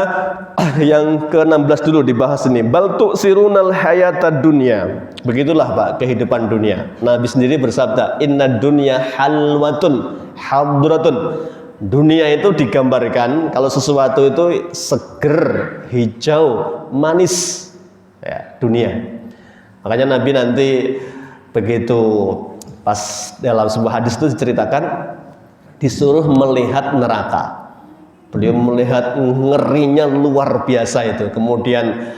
yang ke-16 dulu dibahas ini. Bal tu'sirunal hayatad dunya. Begitulah, Pak, kehidupan dunia. Nabi sendiri bersabda, "Inna dunya halwatun hadratun." Dunia itu digambarkan kalau sesuatu itu seger, hijau, manis ya, dunia. Makanya Nabi nanti begitu pas dalam sebuah hadis itu diceritakan disuruh melihat neraka. Beliau melihat ngerinya luar biasa itu. Kemudian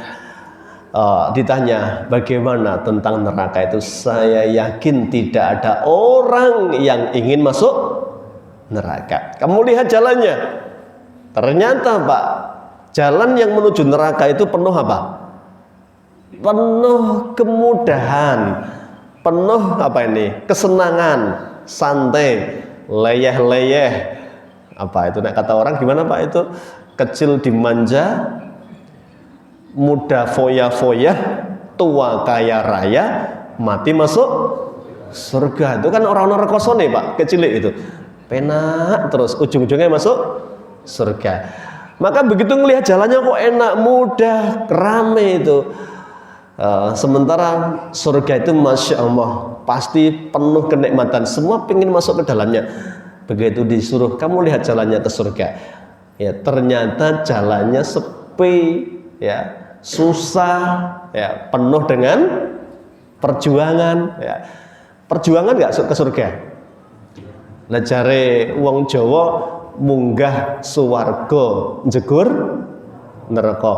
ditanya bagaimana tentang neraka itu. Saya yakin tidak ada orang yang ingin masuk neraka. Kamu lihat jalannya. Ternyata, Pak, jalan yang menuju neraka itu penuh apa? Penuh kemudahan. Penuh apa ini? Kesenangan, santai, leyeh-leyeh. Apa itu? Nah, kata orang gimana, Pak, itu? Kecil dimanja, muda foya-foya, tua kaya raya, mati masuk surga. Itu kan orang-orang rekosone, Pak, kecil itu. Penak terus ujung-ujungnya masuk surga. Maka begitu ngelihat jalannya kok enak, mudah, rame itu. Sementara surga itu masya Allah pasti penuh kenikmatan, semua pengen masuk ke dalamnya. Begitu disuruh kamu lihat jalannya ke surga, ya ternyata jalannya sepi, ya susah, ya penuh dengan perjuangan. Ya. Perjuangan nggak ke surga? Lah jare wong Jawa munggah swarga njegur neraka.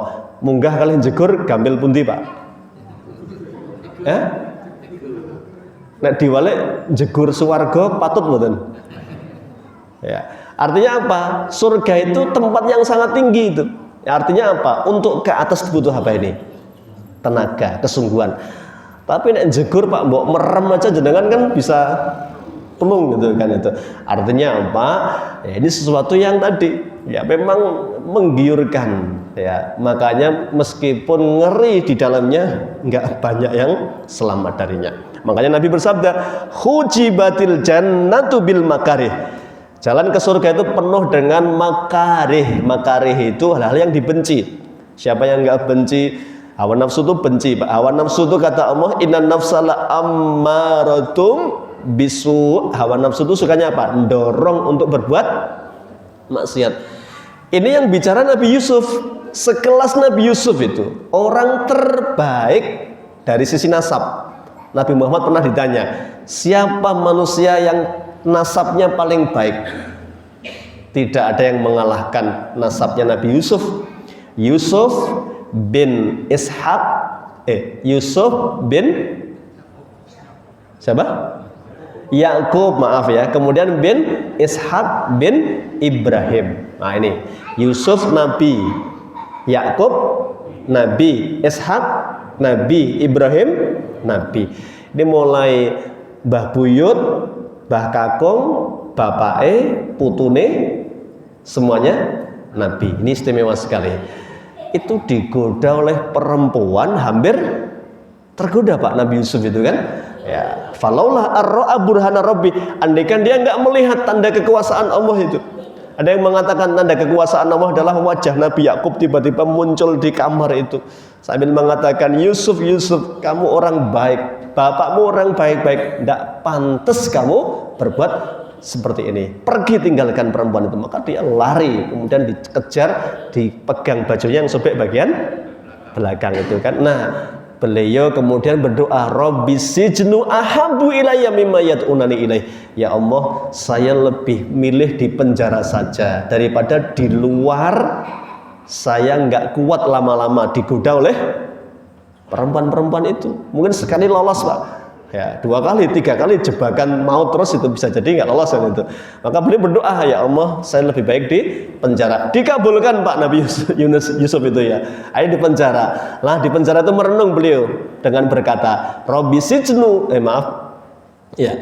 Munggah kali njegur gampil pundi, Pak? Nek diwalik jegur swarga patut mboten? Ya, artinya apa? Surga itu tempat yang sangat tinggi itu. Ya, artinya apa? Untuk ke atas butuh apa ini? Tenaga, kesungguhan. Tapi nek jegur, Pak, mbok merem aja jenengan kan bisa plung gitu kan itu. Artinya apa? Ya, ini sesuatu yang tadi ya memang menggiurkan ya. Makanya meskipun ngeri di dalamnya nggak banyak yang selamat darinya. Makanya Nabi bersabda, "Hujibatil jannatu bil makarih." Jalan ke surga itu penuh dengan makarih. Makarih itu hal-hal yang dibenci. Siapa yang nggak benci? Hawa nafsu itu benci, Pak. Hawa nafsu itu kata Allah, "Innan nafsala ammaratum bisu." Hawa nafsu itu sukanya apa? Dorong untuk berbuat maksiat. Ini yang bicara Nabi Yusuf. Sekelas Nabi Yusuf itu orang terbaik dari sisi nasab. Nabi Muhammad pernah ditanya, siapa manusia yang nasabnya paling baik? Tidak ada yang mengalahkan nasabnya Nabi Yusuf. Yusuf bin Ishaq, Yusuf bin siapa? Yakub, maaf ya. Kemudian bin Ishaq bin Ibrahim. Nah ini Yusuf Nabi, Yakub Nabi, Ishaq Nabi, Ibrahim Nabi. Ini mulai Mbah Buyut, Mbah Kakung, bapake, putune, semuanya Nabi. Ini istimewa sekali. Itu digoda oleh perempuan, hampir tergoda Pak Nabi Yusuf itu kan. Ya, falaulah ar-ra'a burhana rabbi, andaikan dia enggak melihat tanda kekuasaan Allah itu. Ada yang mengatakan tanda kekuasaan Allah adalah wajah Nabi Yakub tiba-tiba muncul di kamar itu sambil mengatakan, Yusuf, Yusuf, kamu orang baik, bapakmu orang baik-baik, tidak pantas kamu berbuat seperti ini, pergi tinggalkan perempuan itu. Maka dia lari, kemudian dikejar, dipegang bajunya yang sobek bagian belakang itu kan. Nah, beliau kemudian berdoa, Rabbi sijnu ahabu ilayya mimma yad'unani ilaih. Ya Allah, saya lebih milih di penjara saja daripada di luar. Saya nggak kuat lama-lama digoda oleh perempuan-perempuan itu. Mungkin sekali lolos Pak, ya 2 kali, 3 kali jebakan maut terus itu bisa jadi nggak lolos kan itu. Maka beliau berdoa, ya Allah, saya lebih baik di penjara. Dikabulkan Pak Nabi Yusuf itu ya. Ayo di penjara. Lah di penjara itu merenung beliau dengan berkata, Rabbi sijnu, ya,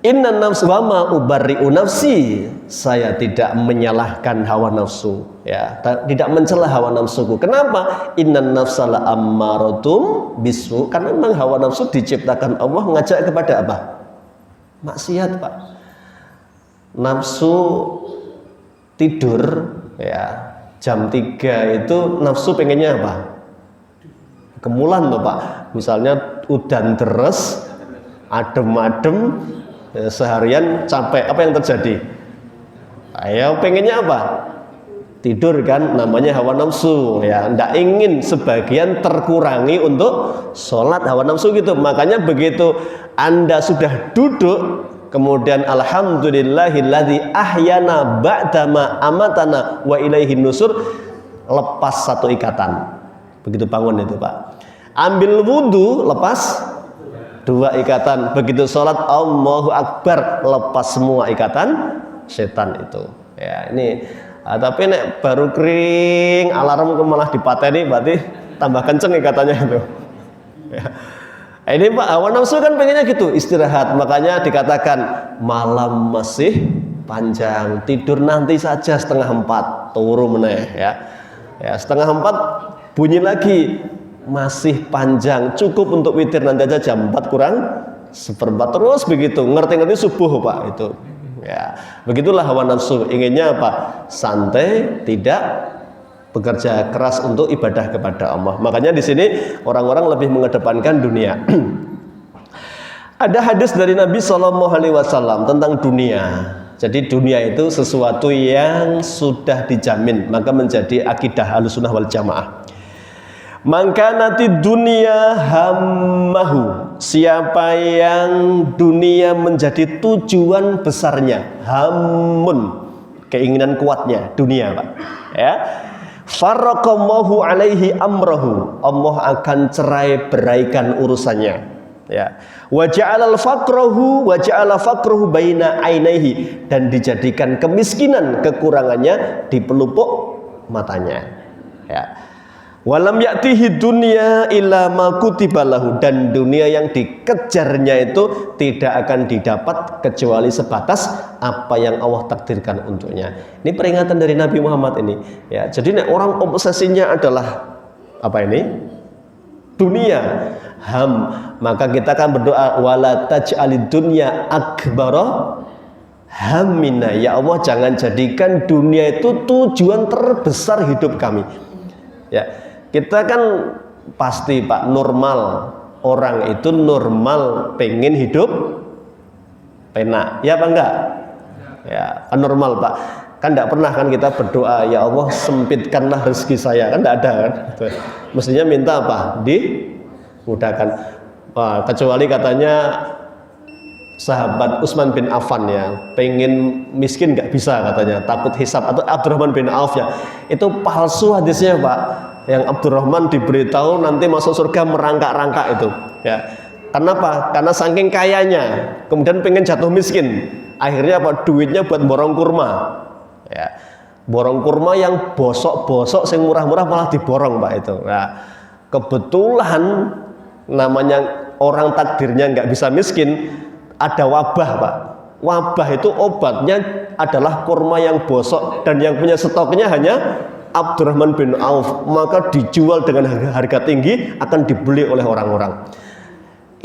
inna nafsu wa ma ubarri'u nafsi. Saya tidak menyalahkan hawa nafsu, ya, tidak mencela hawa nafsuku. Kenapa? Innan nafsala ammaratum bisu. Karena memang hawa nafsu diciptakan Allah ngajak kepada apa? Maksiat Pak. Nafsu tidur ya jam 3 itu nafsu pengennya apa? Kemulan loh Pak. Misalnya udan deres, adem-adem, ya, seharian capek, apa yang terjadi? Ayo pengennya apa? Tidur kan, namanya hawa nafsu ya. Nggak ingin sebagian terkurangi untuk sholat, hawa nafsu gitu. Makanya begitu Anda sudah duduk, kemudian alhamdulillahilladzi ahyana ba'dama amatana wa ilaihin nusur, lepas 1 ikatan. Begitu bangun itu Pak. Ambil wudhu, lepas 2 ikatan. Begitu sholat, Allahu Akbar, lepas semua ikatan setan itu. Ya, ini tapi nek baru kering alarm malah dipateni, berarti tambah kenceng ikatannya itu. Ya. Ini Pak, hawa nafsu kan pengennya gitu, istirahat. Makanya dikatakan malam masih panjang, tidur nanti saja 3:30, turu meneh ya. Ya, 3:30 bunyi lagi, masih panjang, cukup untuk witir nanti aja jam 4 kurang 1/4, terus begitu, ngerti-ngerti subuh Pak itu. Ya, begitulah hawa nafsu. Inginnya apa? Santai, tidak bekerja keras untuk ibadah kepada Allah. Makanya di sini orang-orang lebih mengedepankan dunia. Ada hadis dari Nabi SAW tentang dunia. Jadi dunia itu sesuatu yang sudah dijamin, maka menjadi akidah Ahlussunnah wal Jamaah. Maka nanti dunia hammahu, siapa yang dunia menjadi tujuan besarnya, hammun, keinginan kuatnya dunia Pak ya, farraqallahu alaihi amrahu, Allah akan cerai beraikan urusannya ya, wa ja'ala faqrahu baina ainaihi, dan dijadikan kemiskinan, kekurangannya di pelupuk matanya ya. Walam ya'tihi dunya illa ma kutiba lahu, dan dunia yang dikejarnya itu tidak akan didapat kecuali sebatas apa yang Allah takdirkan untuknya. Ini peringatan dari Nabi Muhammad ini. Ya, jadi orang obsesinya adalah apa ini? Dunia, maka kita akan berdoa wala taj'alid dunya akbara hammina. Ya Allah, jangan jadikan dunia itu tujuan terbesar hidup kami. Ya. Kita kan pasti Pak, normal, orang itu normal pengen hidup penak, ya apa enggak? Ya kan normal Pak, kan enggak pernah kan kita berdoa ya Allah sempitkanlah rezeki saya, kan enggak ada kan? Mestinya minta apa? Dimudahkan. Kecuali katanya sahabat Utsman bin Affan ya, pengen miskin nggak bisa katanya, takut hisab, atau Abdurrahman bin Auf ya, itu palsu hadisnya Pak. Yang Abdurrahman diberitahu nanti masuk surga merangkak-rangkak itu ya. Kenapa? Karena saking kayanya kemudian pengen jatuh miskin, akhirnya apa? Duitnya buat borong kurma ya. Borong kurma yang bosok-bosok sing murah-murah malah diborong Pak itu. Nah, kebetulan namanya orang takdirnya nggak bisa miskin, ada wabah Pak. Wabah itu obatnya adalah kurma yang bosok, dan yang punya stoknya hanya Abdurrahman bin Auf, maka dijual dengan harga tinggi, akan dibeli oleh orang-orang.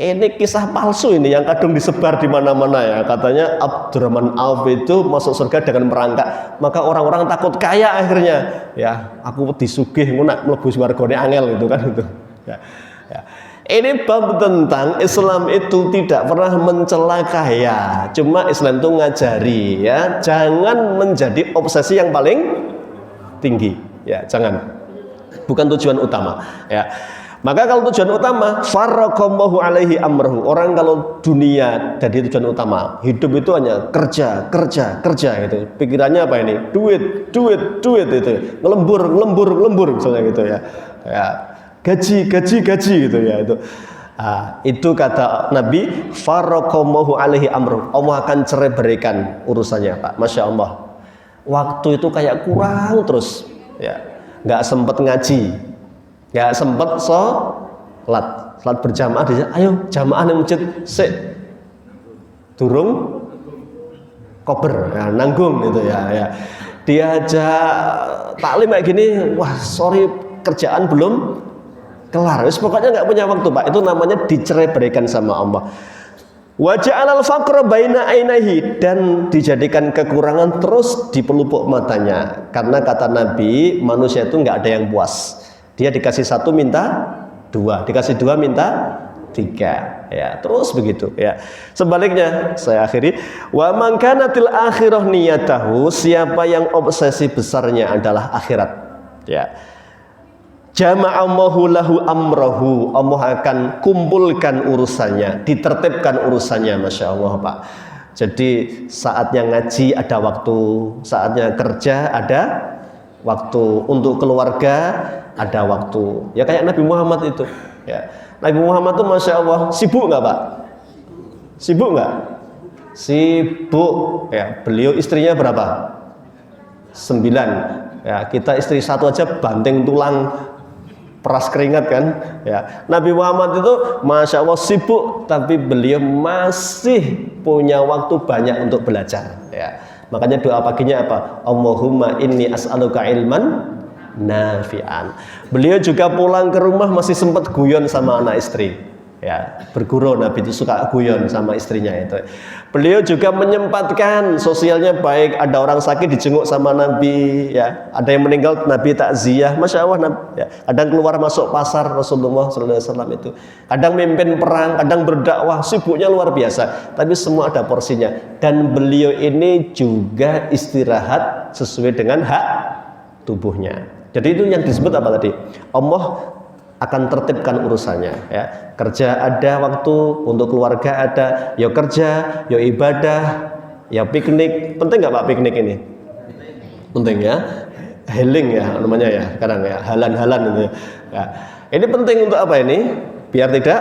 Ini kisah palsu ini yang kadang disebar di mana-mana ya, katanya Abdurrahman Auf itu masuk surga dengan merangkak, maka orang-orang takut kaya akhirnya. Ya, aku disugih ngono mlebu swargane angel gitu kan itu. Ya. Ya. Ini bab tentang Islam itu tidak pernah mencela kaya, cuma Islam itu ngajari ya, jangan menjadi obsesi yang paling tinggi ya, jangan, bukan tujuan utama ya. Maka kalau tujuan utama farraqallahu alaihi amrahu, orang kalau dunia jadi tujuan utama, hidup itu hanya kerja gitu, pikirannya apa ini? Duit itu, ngelembur misalnya gitu ya. Ya, gaji gitu ya itu. Itu kata Nabi, farraqallahu alaihi amrahu, Allah akan cerai berikan urusannya Pak. Masya Allah. Waktu itu kayak kurang terus ya, nggak sempet ngaji, nggak sempet sholat berjamaah. Dia ayo jamaah di masjid sik durung kober ya, nanggung gitu ya. Diajak taklim kayak gini, wah sorry kerjaan belum kelar, pokoknya nggak punya waktu Pak. Itu namanya dicerai berikan sama Allah. Wa ja'alal faqra baina ainaihi, dan dijadikan kekurangan terus di pelupuk matanya. Karena kata Nabi, manusia itu nggak ada yang puas. Dia dikasih satu minta dua, dikasih dua minta tiga ya, terus begitu ya. Sebaliknya saya akhiri, wa man kanatil akhirah niyatahu, siapa yang obsesi besarnya adalah akhirat ya, jama'allahu lahu amrahu, Allah akan kumpulkan urusannya, ditertibkan urusannya. Masya Allah Pak. Jadi saatnya ngaji ada waktu, saatnya kerja ada waktu, untuk keluarga ada waktu. Ya kayak Nabi Muhammad itu ya. Nabi Muhammad itu Masya Allah sibuk nggak Pak? Sibuk nggak? Sibuk ya. Beliau istrinya berapa? 9 ya. Kita istri satu aja banting tulang, peras keringat kan ya. Nabi Muhammad itu Masya Allah sibuk, tapi beliau masih punya waktu banyak untuk belajar ya. Makanya doa paginya apa? Allahumma inni as'aluka ilman nafi'an. Beliau juga pulang ke rumah masih sempat guyon sama anak istri ya, bergurau. Nabi itu suka guyon sama istrinya itu. Beliau juga menyempatkan sosialnya baik, ada orang sakit dijenguk sama Nabi ya, ada yang meninggal Nabi takziah. Masya Allah ya. Kadang keluar masuk pasar Rasulullah SAW itu, kadang mimpin perang, kadang berdakwah, sibuknya luar biasa, tapi semua ada porsinya. Dan beliau ini juga istirahat sesuai dengan hak tubuhnya. Jadi itu yang disebut apa tadi? Allah akan tertibkan urusannya ya. Kerja ada waktu, untuk keluarga ada, ya kerja, ya ibadah, ya piknik. Penting nggak Pak piknik ini? Penting ya. Healing ya namanya ya, kadang ya, halan-halan itu ya. Ini penting untuk apa ini? Biar tidak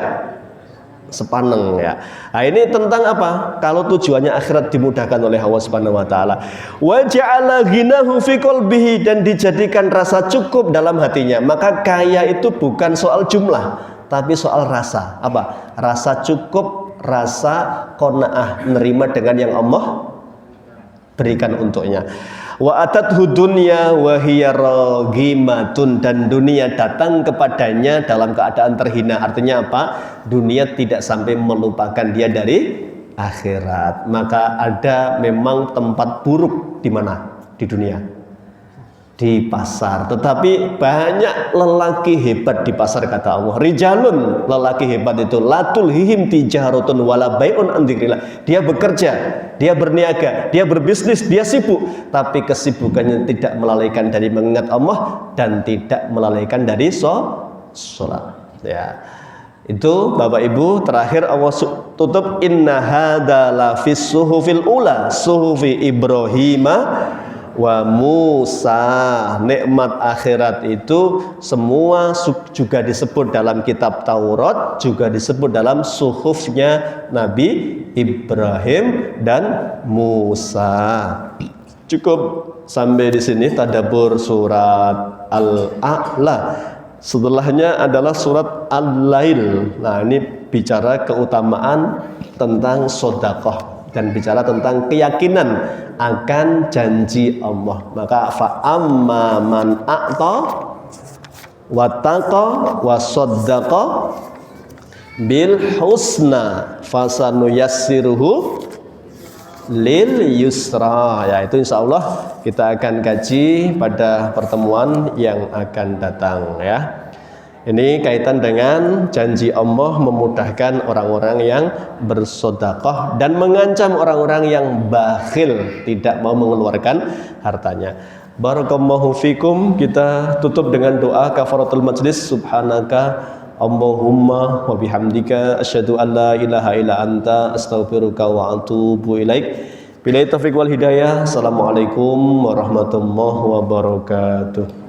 sepaneng ya. Nah, ini tentang apa? Kalau tujuannya akhirat dimudahkan oleh Allah Subhanahu wa taala. Wa ja'ala ghinahu fi qalbihi, dan dijadikan rasa cukup dalam hatinya. Maka kaya itu bukan soal jumlah, tapi soal rasa. Apa? Rasa cukup, rasa qanaah, menerima dengan yang Allah berikan untuknya. Wa atathu dunya wa hiya raghimatun, dan dunia datang kepadanya dalam keadaan terhina. Artinya apa? Dunia tidak sampai melupakan dia dari akhirat. Maka ada memang tempat buruk di mana? Di dunia. Di pasar. Tetapi banyak lelaki hebat di pasar, kata Allah. Rijalun, lelaki hebat itu, latul hihim tijaratun wala bai'un an dzikrillah. Dia bekerja, dia berniaga, dia berbisnis, dia sibuk, tapi kesibukannya tidak melalaikan dari mengingat Allah dan tidak melalaikan dari sholat. Ya. Itu Bapak Ibu, terakhir Allah tutup, inna hadza la fis suhufil ula suhufi Ibrahima wa Musa. Nikmat akhirat itu semua juga disebut dalam kitab Taurat, juga disebut dalam suhufnya Nabi Ibrahim dan Musa. Cukup sampai di sini tadabbur surat Al-A'la. Setelahnya adalah surat Al-Lail. Nah, ini bicara keutamaan tentang sedekah dan bicara tentang keyakinan akan janji Allah. Maka fa'amma man a'ta wattaqa wa saddaqa bil husna fasanuyassiruhu lil yusra. Ya, itu insyaallah kita akan kaji pada pertemuan yang akan datang ya. Ini kaitan dengan janji Allah memudahkan orang-orang yang bersedekah dan mengancam orang-orang yang bakhil, tidak mau mengeluarkan hartanya. Barakallahu fikum. Kita tutup dengan doa kafaratul majlis. Subhanaka Allahumma wa bihamdika asyhadu an la ilaha illa anta astaghfiruka wa atubu ilaik. Billahi taufiq wal hidayah. Assalamualaikum warahmatullahi wabarakatuh.